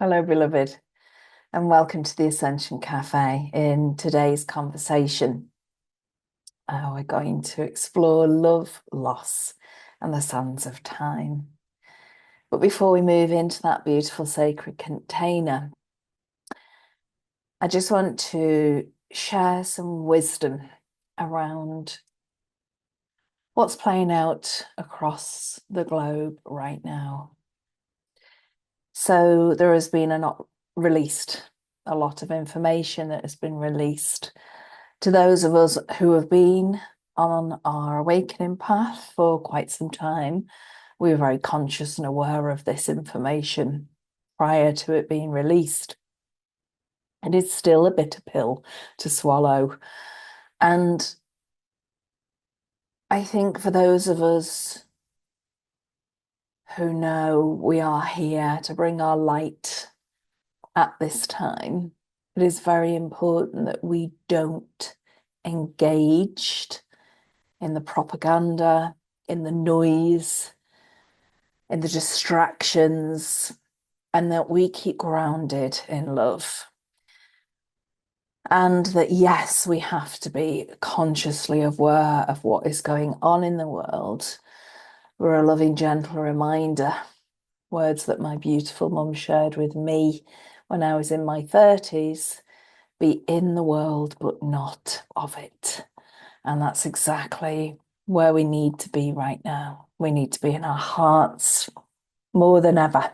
Hello, beloved, and welcome to the Ascension Cafe. In today's conversation, we're going to explore love, loss, and the sands of time. But before we move into that beautiful sacred container, I just want to share some wisdom around what's playing out across the globe right now. So there has been released a lot of information that has been released to those of us who have been on our awakening path for quite some time. We were very conscious and aware of this information prior to it being released. It is still a bitter pill to swallow. And I think for those of us who know we are here to bring our light at this time, it is very important that we don't engage in the propaganda, in the noise, in the distractions, and that we keep grounded in love. And that, yes, we have to be consciously aware of what is going on in the world. We're a loving, gentle reminder, words that my beautiful mum shared with me when I was in my 30s, be in the world, but not of it. And that's exactly where we need to be right now. We need to be in our hearts more than ever.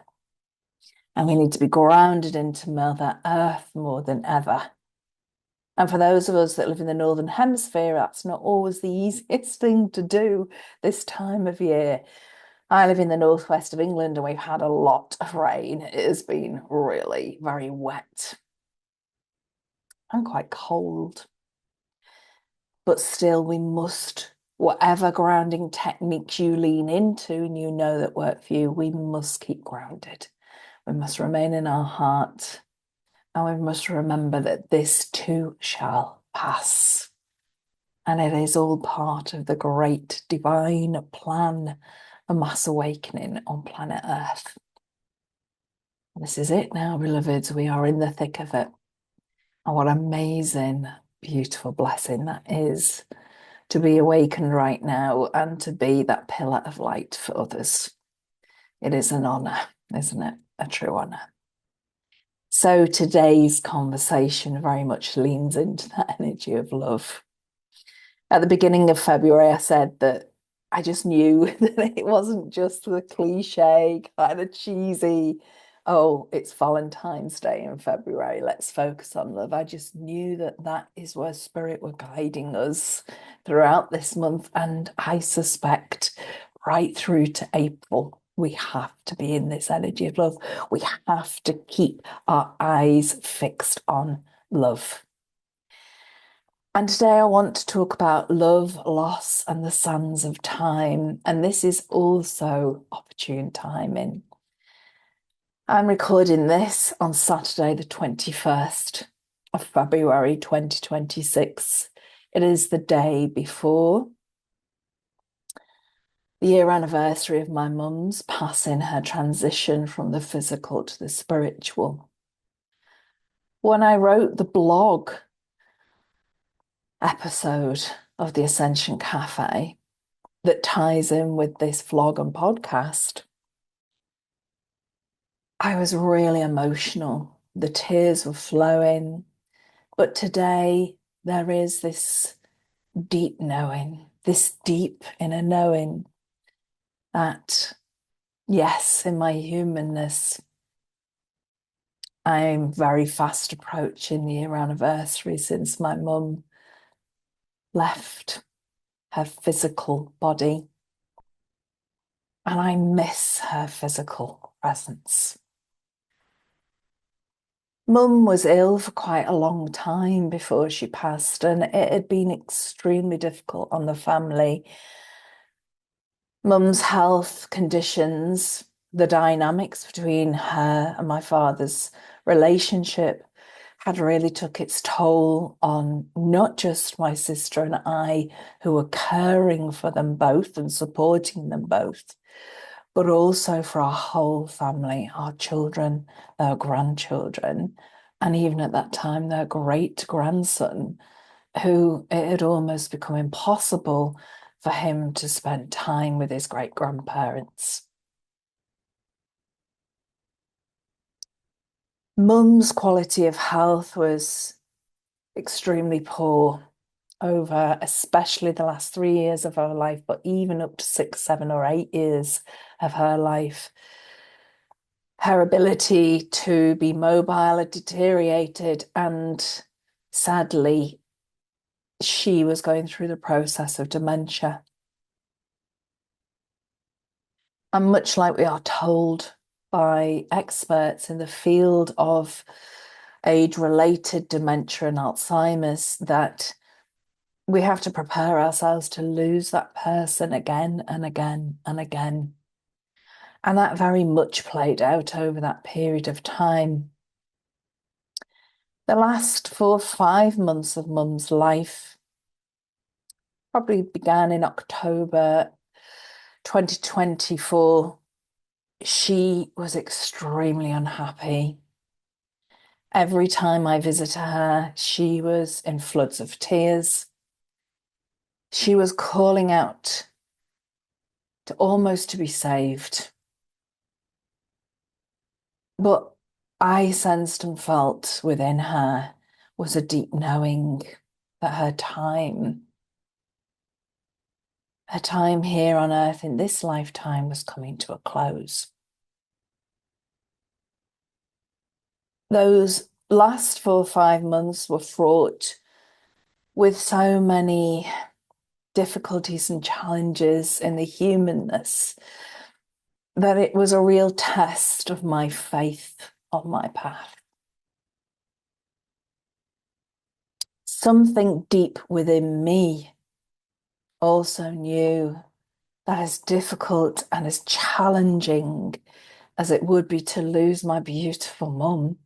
And we need to be grounded into Mother Earth more than ever. And for those of us that live in the Northern Hemisphere, that's not always the easiest thing to do this time of year. I live in the northwest of England and we've had a lot of rain. It has been really very wet and quite cold. But still, we must, whatever grounding techniques you lean into and you know that work for you, we must keep grounded. We must remain in our heart. And we must remember that this too shall pass. And it is all part of the great divine plan of mass awakening on planet Earth. This is it now, beloveds. We are in the thick of it. And what amazing, beautiful blessing that is to be awakened right now and to be that pillar of light for others. It is an honor, isn't it? A true honor. So today's conversation very much leans into that energy of love. At the beginning of February, I said that I just knew that it wasn't just the cliche, kind of cheesy, oh, it's Valentine's Day in February, let's focus on love. I just knew that that is where Spirit were guiding us throughout this month. And I suspect right through to April, we have to be in this energy of love. We have to keep our eyes fixed on love. And today I want to talk about love, loss, and the sands of time. And this is also opportune timing. I'm recording this on Saturday, the 21st of February, 2026. It is the day before the year anniversary of my mum's passing, her transition from the physical to the spiritual. When I wrote the blog episode of the Ascension Cafe that ties in with this vlog and podcast, I was really emotional. The tears were flowing. But today there is this deep knowing, this deep inner knowing that, yes, in my humanness, I'm very fast approaching the year anniversary since my mum left her physical body. And I miss her physical presence. Mum was ill for quite a long time before she passed, and it had been extremely difficult on the family. Mum's health conditions, the dynamics between her and my father's relationship had really took its toll on not just my sister and I, who were caring for them both and supporting them both, but also for our whole family, our children, their grandchildren, and even at that time, their great grandson, who it had almost become impossible for him to spend time with his great grandparents. Mum's quality of health was extremely poor over especially the last 3 years of her life, but even up to 6, 7, or 8 years of her life. Her ability to be mobile had deteriorated, and sadly, she was going through the process of dementia. And much like we are told by experts in the field of age-related dementia and Alzheimer's, that we have to prepare ourselves to lose that person again and again and again. And that very much played out over that period of time. The last 4 or 5 months of Mum's life probably began in October 2024. She was extremely unhappy. Every time I visited her, she was in floods of tears. She was calling out to almost to be saved. But I sensed and felt within her was a deep knowing that her time here on earth in this lifetime was coming to a close. Those last 4 or 5 months were fraught with so many difficulties and challenges in the humanness that it was a real test of my faith on my path. Something deep within me also knew that as difficult and as challenging as it would be to lose my beautiful mum,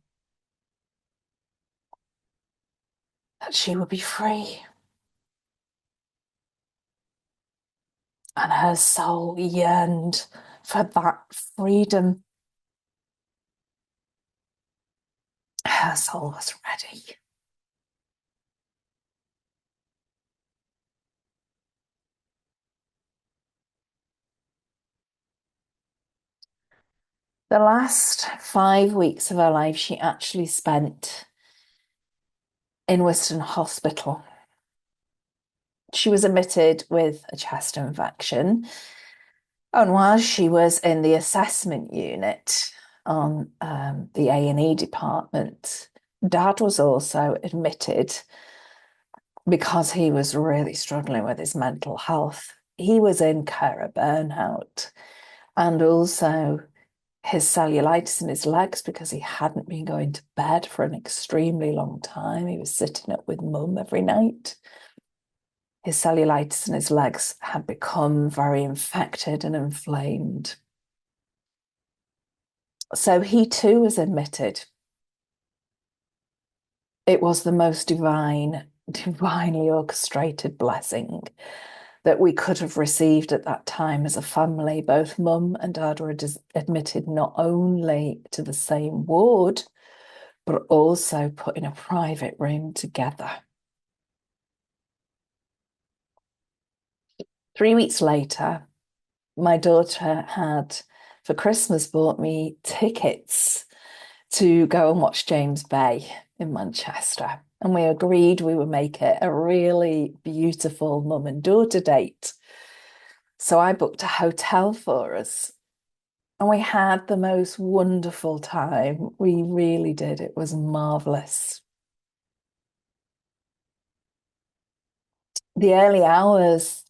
that she would be free. And her soul yearned for that freedom. Her soul was ready. The last 5 weeks of her life, she actually spent in Western Hospital. She was admitted with a chest infection. And while she was in the assessment unit on the A&E department, Dad was also admitted because he was really struggling with his mental health. He was in care burnout, and also his cellulitis in his legs because he hadn't been going to bed for an extremely long time. He was sitting up with Mum every night. His cellulitis in his legs had become very infected and inflamed. So he too was admitted. It was the most divinely orchestrated blessing that we could have received at that time as a family. Both Mum and Dad were admitted not only to the same ward, but also put in a private room together. 3 weeks later, my daughter had, for Christmas, bought me tickets to go and watch James Bay in Manchester. And we agreed we would make it a really beautiful mum and daughter date. So I booked a hotel for us. And we had the most wonderful time. We really did. It was marvelous. The early hours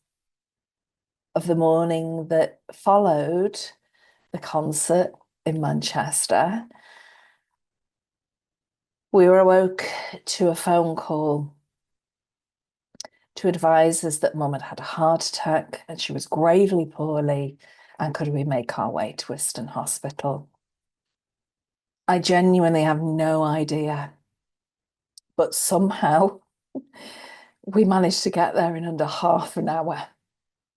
of the morning that followed the concert in Manchester, we were awoke to a phone call to advise us that Mum had had a heart attack and she was gravely poorly, and could we make our way to Whiston Hospital? I genuinely have no idea, but somehow we managed to get there in under half an hour.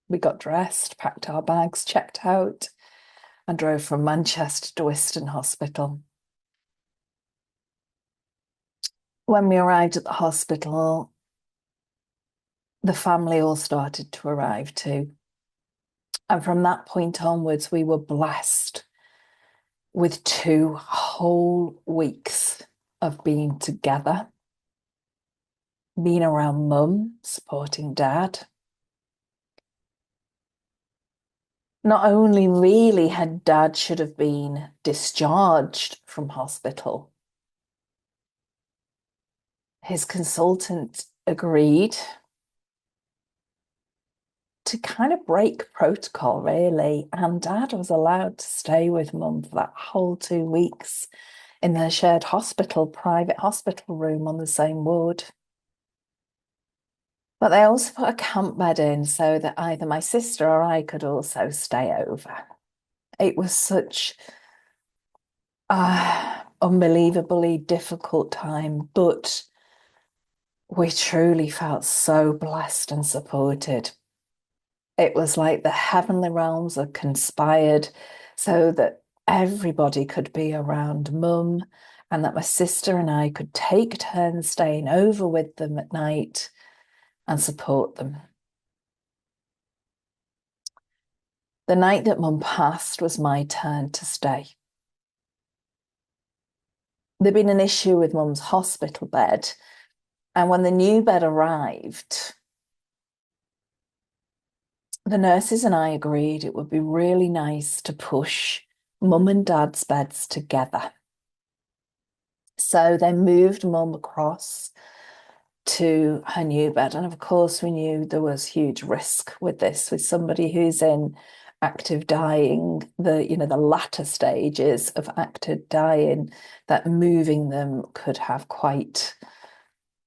We got dressed, packed our bags, checked out, and drove from Manchester to Wiston Hospital. When we arrived at the hospital, the family all started to arrive too. And from that point onwards, we were blessed with 2 whole weeks of being together, being around mum, supporting dad. Not only really had dad should have been discharged from hospital, his consultant agreed to kind of break protocol, really. And dad was allowed to stay with mum for that whole 2 weeks in their shared hospital, private hospital room on the same ward. But they also put a camp bed in so that either my sister or I could also stay over. It was such a unbelievably difficult time, but we truly felt so blessed and supported. It was like the heavenly realms had conspired so that everybody could be around mum and that my sister and I could take turns staying over with them at night and support them. The night that mum passed was my turn to stay. There'd been an issue with mum's hospital bed, and when the new bed arrived, the nurses and I agreed it would be really nice to push mum and dad's beds together. So they moved mum across to her new bed. And of course, we knew there was huge risk with this, with somebody who's in active dying, the latter stages of active dying, that moving them could have quite,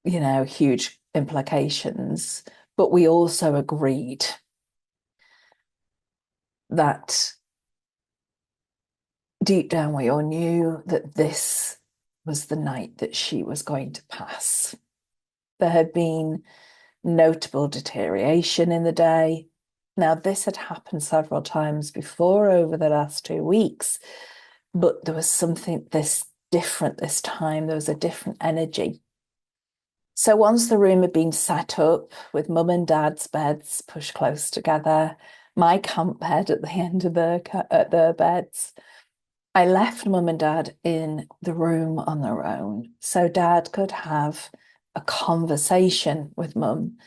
huge implications. But we also agreed that deep down we all knew that this was the night that she was going to pass. There had been notable deterioration in the day. Now, this had happened several times before over the last 2 weeks, but there was something this different this time. There was a different energy. So once the room had been set up with mum and dad's beds pushed close together, my camp bed at the end of their beds, I left mum and dad in the room on their own so dad could have a conversation with mum.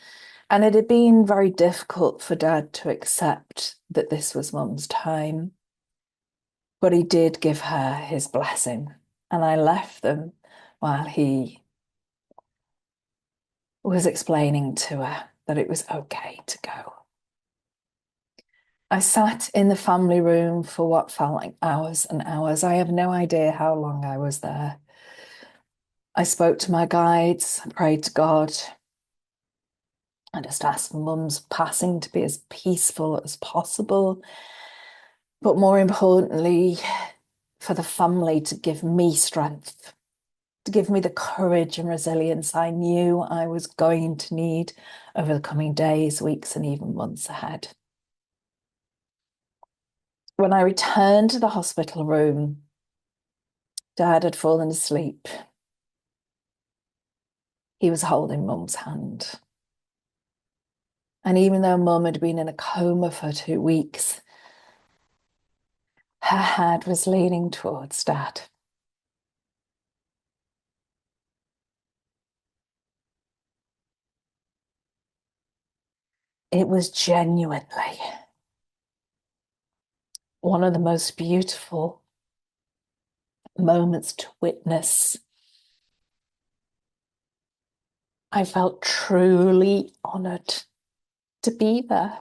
And it had been very difficult for dad to accept that this was mum's time. But he did give her his blessing. And I left them while he was explaining to her that it was okay to go. I sat in the family room for what felt like hours and hours. I have no idea how long I was there. I spoke to my guides, I prayed to God. I just asked mum's passing to be as peaceful as possible. But more importantly, for the family to give me strength, to give me the courage and resilience I knew I was going to need over the coming days, weeks, and even months ahead. When I returned to the hospital room, dad had fallen asleep. He was holding mum's hand. And even though mum had been in a coma for 2 weeks, her head was leaning towards dad. It was genuinely one of the most beautiful moments to witness. I felt truly honored to be there.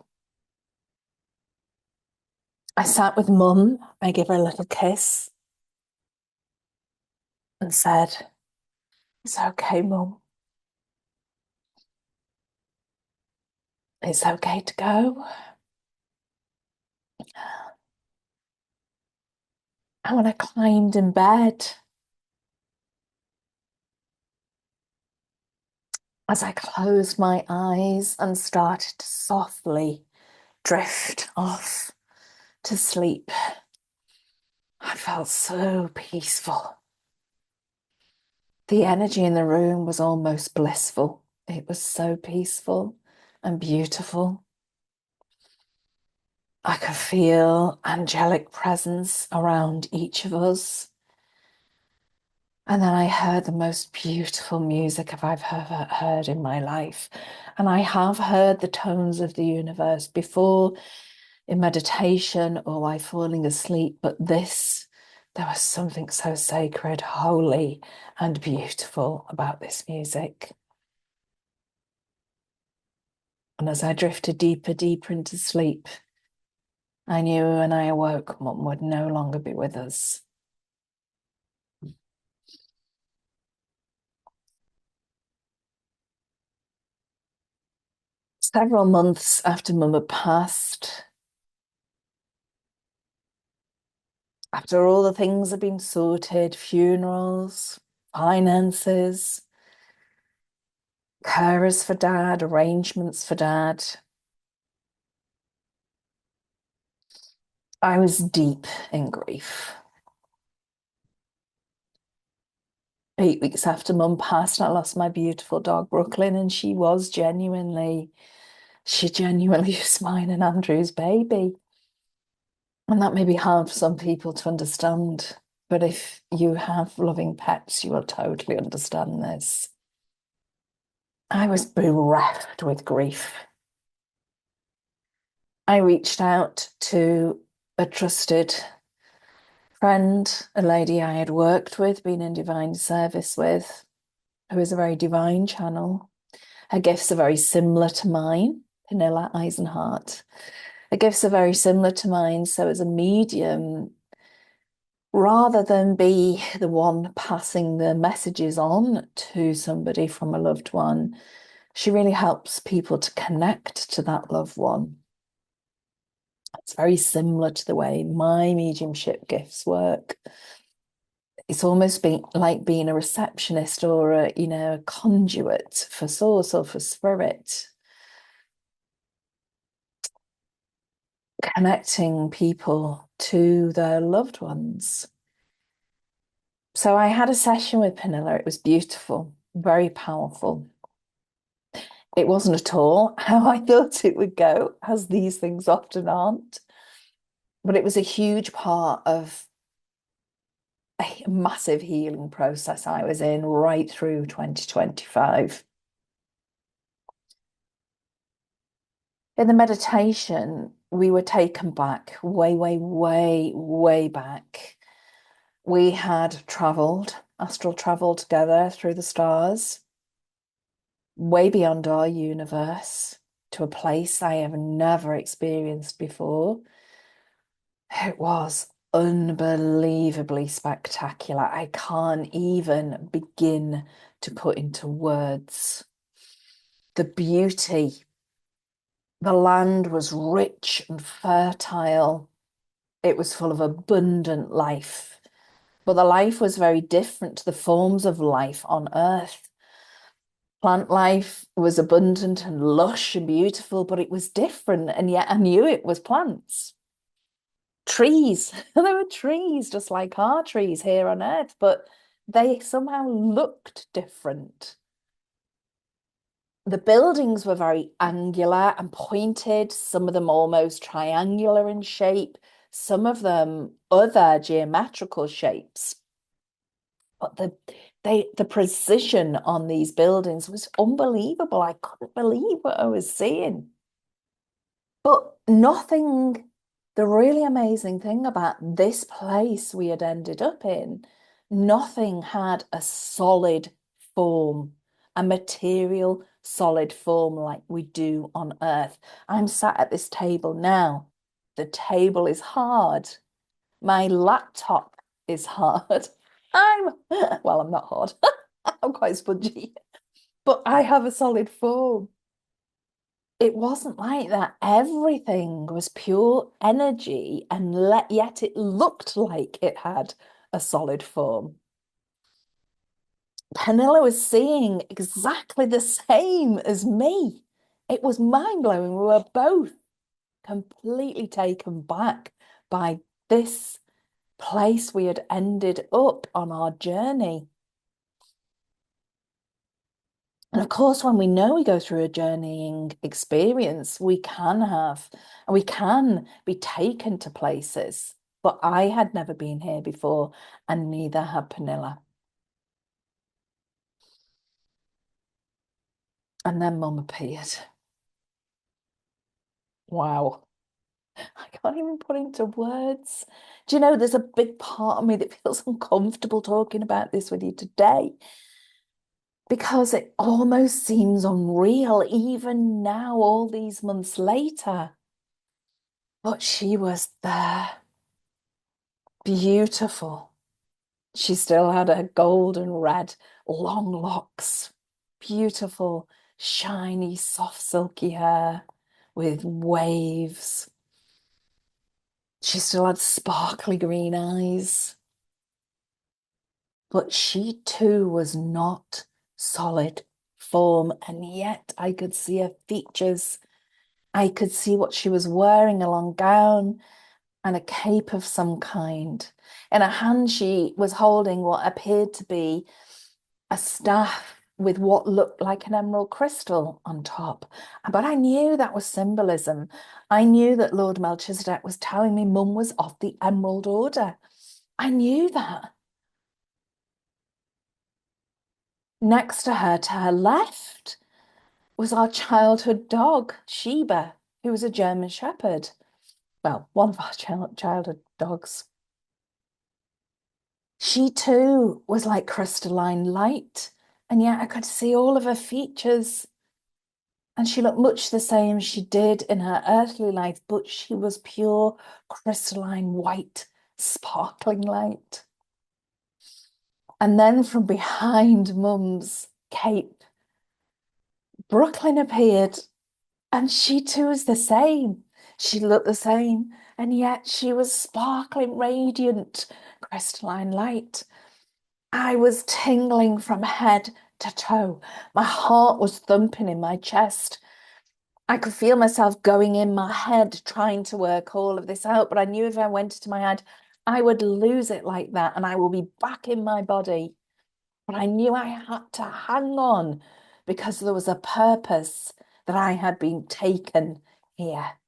I sat with mum, I gave her a little kiss and said, "It's okay, mum. It's okay to go." And when I climbed in bed, as I closed my eyes and started to softly drift off to sleep, I felt so peaceful. The energy in the room was almost blissful. It was so peaceful and beautiful. I could feel angelic presence around each of us. And then I heard the most beautiful music I've ever heard in my life. And I have heard the tones of the universe before in meditation or while falling asleep, but this, there was something so sacred, holy, and beautiful about this music. And as I drifted deeper, deeper into sleep, I knew when I awoke, Mum would no longer be with us. Several months after Mum had passed, after all the things had been sorted, funerals, finances, carers for Dad, arrangements for Dad, I was deep in grief. 8 weeks after Mum passed, I lost my beautiful dog, Brooklyn, and she genuinely was mine and Andrew's baby. And that may be hard for some people to understand, but if you have loving pets, you will totally understand this. I was bereft with grief. I reached out to a trusted friend, a lady I had worked with, been in divine service with, who is a very divine channel. Her gifts are very similar to mine, Pernilla Eisenhart. Her gifts are very similar to mine. So, as a medium, rather than be the one passing the messages on to somebody from a loved one, she really helps people to connect to that loved one. It's very similar to the way my mediumship gifts work. It's almost like being a receptionist or a conduit for source or for spirit, connecting people to their loved ones. So I had a session with Pernilla. It was beautiful, very powerful. It wasn't at all how I thought it would go, as these things often aren't. But it was a huge part of a massive healing process I was in right through 2025. In the meditation, we were taken back way, way, way, way back. We had traveled, astral travel together through the stars, way beyond our universe, to a place I have never experienced before. It was unbelievably spectacular. I can't even begin to put into words the beauty. The land was rich and fertile. It was full of abundant life. But the life was very different to the forms of life on Earth. Plant life was abundant and lush and beautiful, but it was different. And yet I knew it was plants. Trees. There were trees just like our trees here on Earth, but they somehow looked different. The buildings were very angular and pointed, some of them almost triangular in shape, some of them other geometrical shapes. But the precision on these buildings was unbelievable. I couldn't believe what I was seeing. But nothing, the really amazing thing about this place we had ended up in, nothing had a solid form, a material solid form like we do on Earth. I'm sat at this table now. The table is hard. My laptop is hard. Well, I'm not hard. I'm quite spongy, but I have a solid form. It wasn't like that. Everything was pure energy, and yet it looked like it had a solid form. Pernilla was seeing exactly the same as me. It was mind-blowing. We were both completely taken back by this place we had ended up on our journey. And of course, when we know we go through a journeying experience, we can be taken to places. But I had never been here before, and neither had Pernilla. And then Mum appeared. Wow. I can't even put into words. Do you know, there's a big part of me that feels uncomfortable talking about this with you today because it almost seems unreal, even now, all these months later. But she was there, beautiful. She still had her golden red, long locks, beautiful, shiny, soft, silky hair with waves. She still had sparkly green eyes. But she too was not solid form, and yet I could see her features. I could see what she was wearing, a long gown and a cape of some kind. In her hand, she was holding what appeared to be a staff with what looked like an emerald crystal on top. But I knew that was symbolism. I knew that Lord Melchizedek was telling me Mum was of the Emerald Order. I knew that. Next to her left, was our childhood dog, Sheba, who was a German Shepherd. Well, one of our childhood dogs. She too was like crystalline light, and yet I could see all of her features. And she looked much the same she did in her earthly life, but she was pure crystalline white, sparkling light. And then from behind Mum's cape, Brooklyn appeared. And she too was the same. She looked the same, and yet she was sparkling, radiant, crystalline light. I was tingling from head to toe. My heart was thumping in my chest. I could feel myself going in my head, trying to work all of this out. But I knew if I went into my head, I would lose it like that, and I will be back in my body. But I knew I had to hang on because there was a purpose that I had been taken here.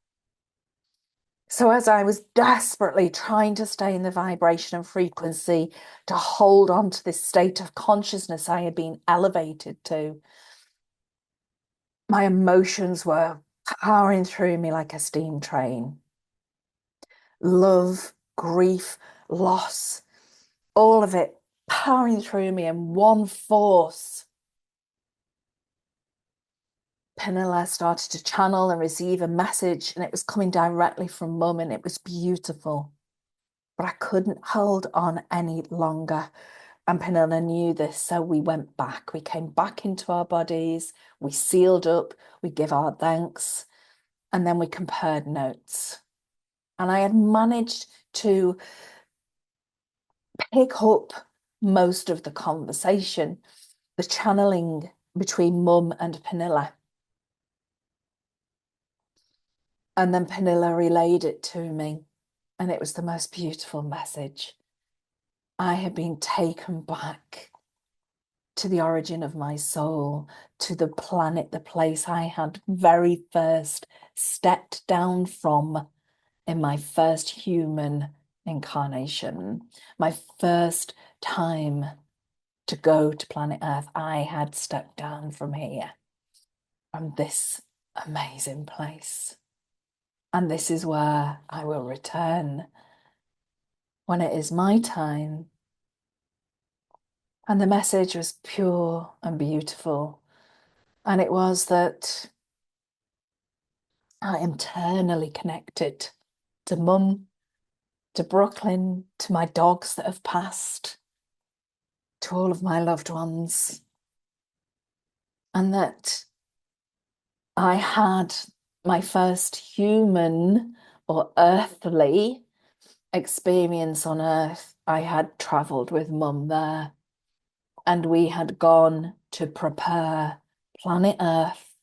So, as I was desperately trying to stay in the vibration and frequency to hold on to this state of consciousness I had been elevated to, my emotions were powering through me like a steam train. Love, grief, loss, all of it powering through me in one force. Pernilla started to channel and receive a message, and it was coming directly from Mum, and it was beautiful. But I couldn't hold on any longer. And Pernilla knew this, so we went back. We came back into our bodies, we sealed up, we give our thanks, and then we compared notes. And I had managed to pick up most of the conversation, the channeling between Mum and Pernilla. And then Pernilla relayed it to me, and it was the most beautiful message. I had been taken back to the origin of my soul, to the planet, the place I had very first stepped down from in my first human incarnation, my first time to go to planet Earth. I had stepped down from here, from this amazing place. And this is where I will return when it is my time. And the message was pure and beautiful. And it was that I am eternally connected to Mum, to Brooklyn, to my dogs that have passed, to all of my loved ones. And that I had my first human or earthly experience on Earth. I had travelled with Mum there, and we had gone to prepare planet Earth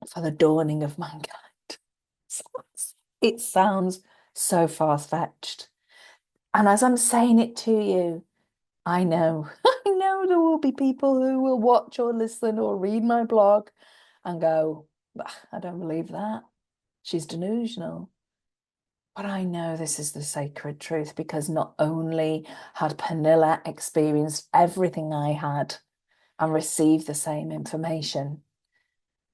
for the dawning of mankind. It sounds so far-fetched. And as I'm saying it to you, I know, I know there will be people who will watch or listen or read my blog and go, "Bah, I don't believe that. She's delusional." But I know this is the sacred truth because not only had Pernilla experienced everything I had and received the same information,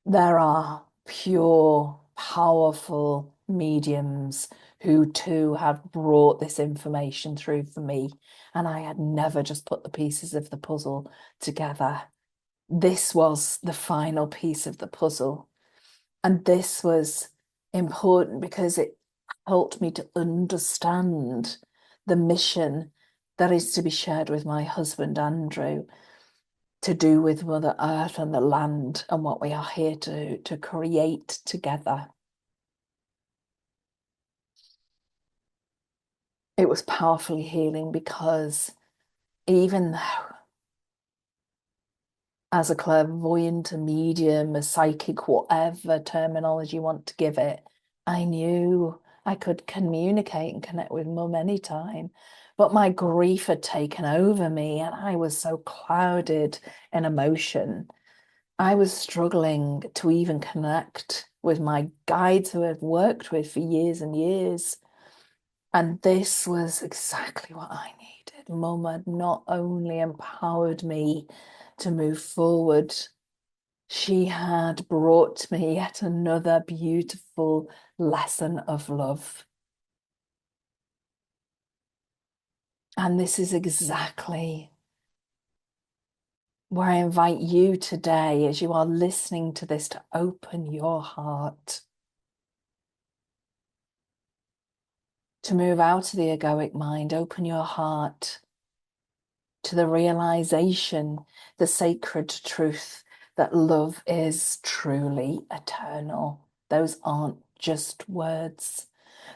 there are pure, powerful mediums who too have brought this information through for me. And I had never just put the pieces of the puzzle together. This was the final piece of the puzzle. And this was important because it helped me to understand the mission that is to be shared with my husband, Andrew, to do with Mother Earth and the land and what we are here to create together. It was powerfully healing because even though, as a clairvoyant, a medium, a psychic, whatever terminology you want to give it, I knew I could communicate and connect with Mum anytime. But my grief had taken over me and I was so clouded in emotion. I was struggling to even connect with my guides who I've worked with for years and years. And this was exactly what I needed. Mum had not only empowered me to move forward, she had brought me yet another beautiful lesson of love. And this is exactly where I invite you today, as you are listening to this, to open your heart, to move out of the egoic mind, open your heart to the realization, the sacred truth that love is truly eternal. Those aren't just words,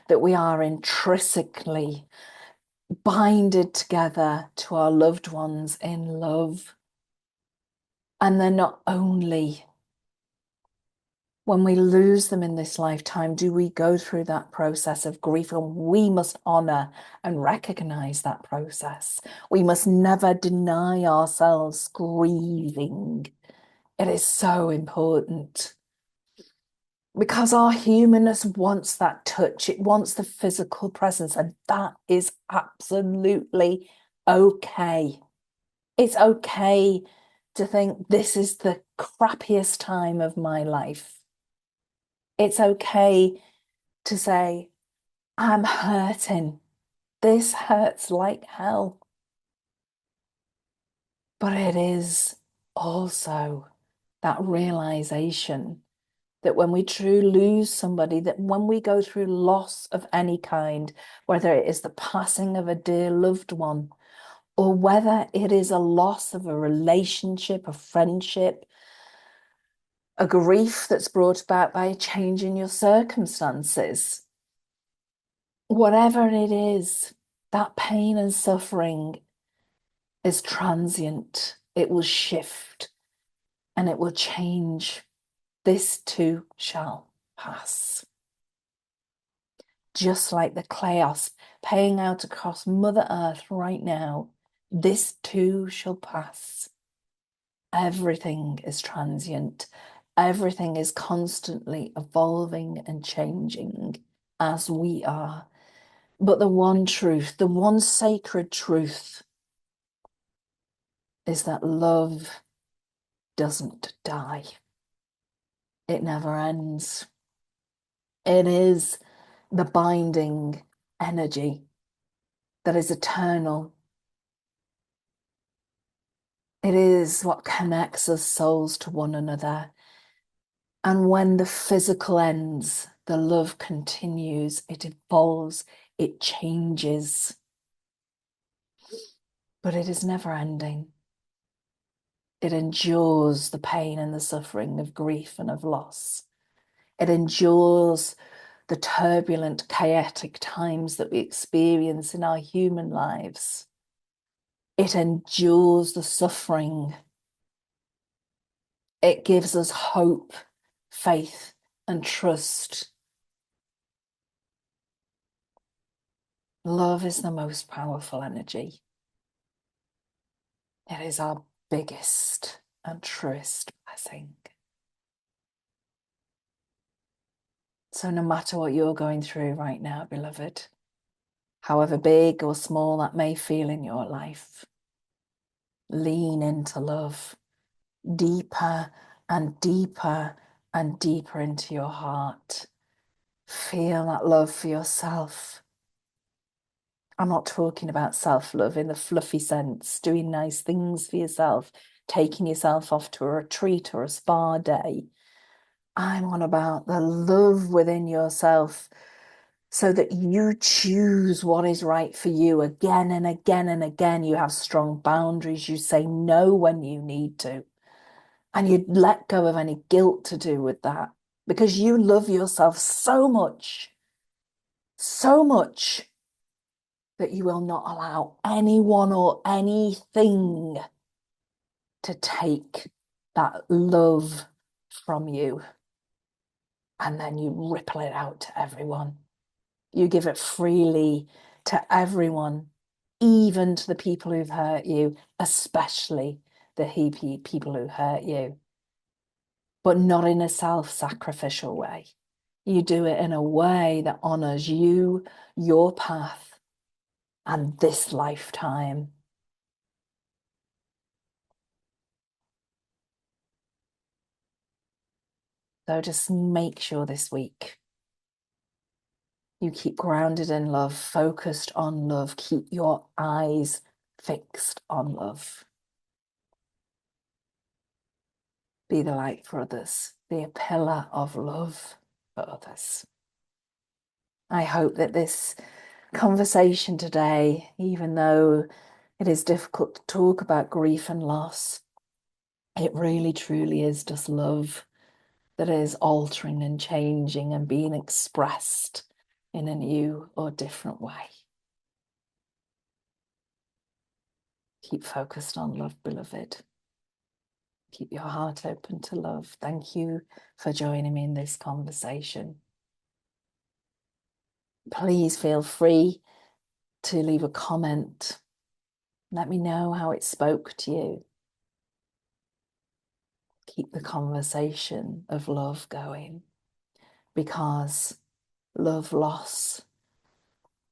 that we are intrinsically binded together to our loved ones in love. And then not only when we lose them in this lifetime, do we go through that process of grief, and we must honor and recognize that process. We must never deny ourselves grieving. It is so important because our humanness wants that touch, it wants the physical presence, and that is absolutely okay. It's okay to think this is the crappiest time of my life. It's okay to say, I'm hurting. This hurts like hell. But it is also that realization that when we truly lose somebody, that when we go through loss of any kind, whether it is the passing of a dear loved one, or whether it is a loss of a relationship, a friendship, a grief that's brought about by a change in your circumstances, whatever it is, that pain and suffering is transient. It will shift and it will change. This too shall pass. Just like the chaos playing out across Mother Earth right now, this too shall pass. Everything is transient. Everything is constantly evolving and changing as we are. But the one truth, the one sacred truth, is that love doesn't die. It never ends. It is the binding energy that is eternal. It is what connects us souls to one another. And when the physical ends, the love continues, it evolves, it changes. But it is never ending. It endures the pain and the suffering of grief and of loss. It endures the turbulent, chaotic times that we experience in our human lives. It endures the suffering. It gives us hope, faith, and trust. Love is the most powerful energy. It is our biggest and truest blessing. So no matter what you're going through right now, beloved, however big or small that may feel in your life, lean into love deeper and deeper and deeper into your heart. Feel that love for yourself. I'm not talking about self-love in the fluffy sense, doing nice things for yourself, taking yourself off to a retreat or a spa day. I'm on about the love within yourself so that you choose what is right for you again and again and again. You have strong boundaries. You say no when you need to. And you let go of any guilt to do with that because you love yourself so much that you will not allow anyone or anything to take that love from you. And then you ripple it out to everyone. You give it freely to everyone, even to the people who've hurt you, especially the people who hurt you, but not in a self-sacrificial way. You do it in a way that honors you, your path, and this lifetime. So just make sure this week you keep grounded in love, focused on love, keep your eyes fixed on love. Be the light for others, be a pillar of love for others. I hope that this conversation today, even though it is difficult to talk about grief and loss, it really truly is just love that is altering and changing and being expressed in a new or different way. Keep focused on love, beloved. Keep your heart open to love. Thank you for joining me in this conversation. Please feel free to leave a comment. Let me know how it spoke to you. Keep the conversation of love going, because love loss,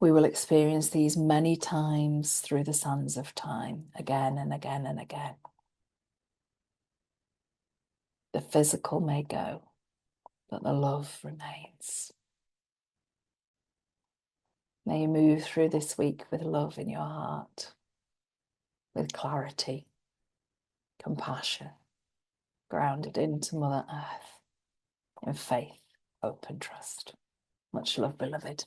we will experience these many times through the sands of time, again and again and again. The physical may go, but the love remains. May you move through this week with love in your heart, with clarity, compassion, grounded into Mother Earth, in faith, hope, and trust. Much love, beloved.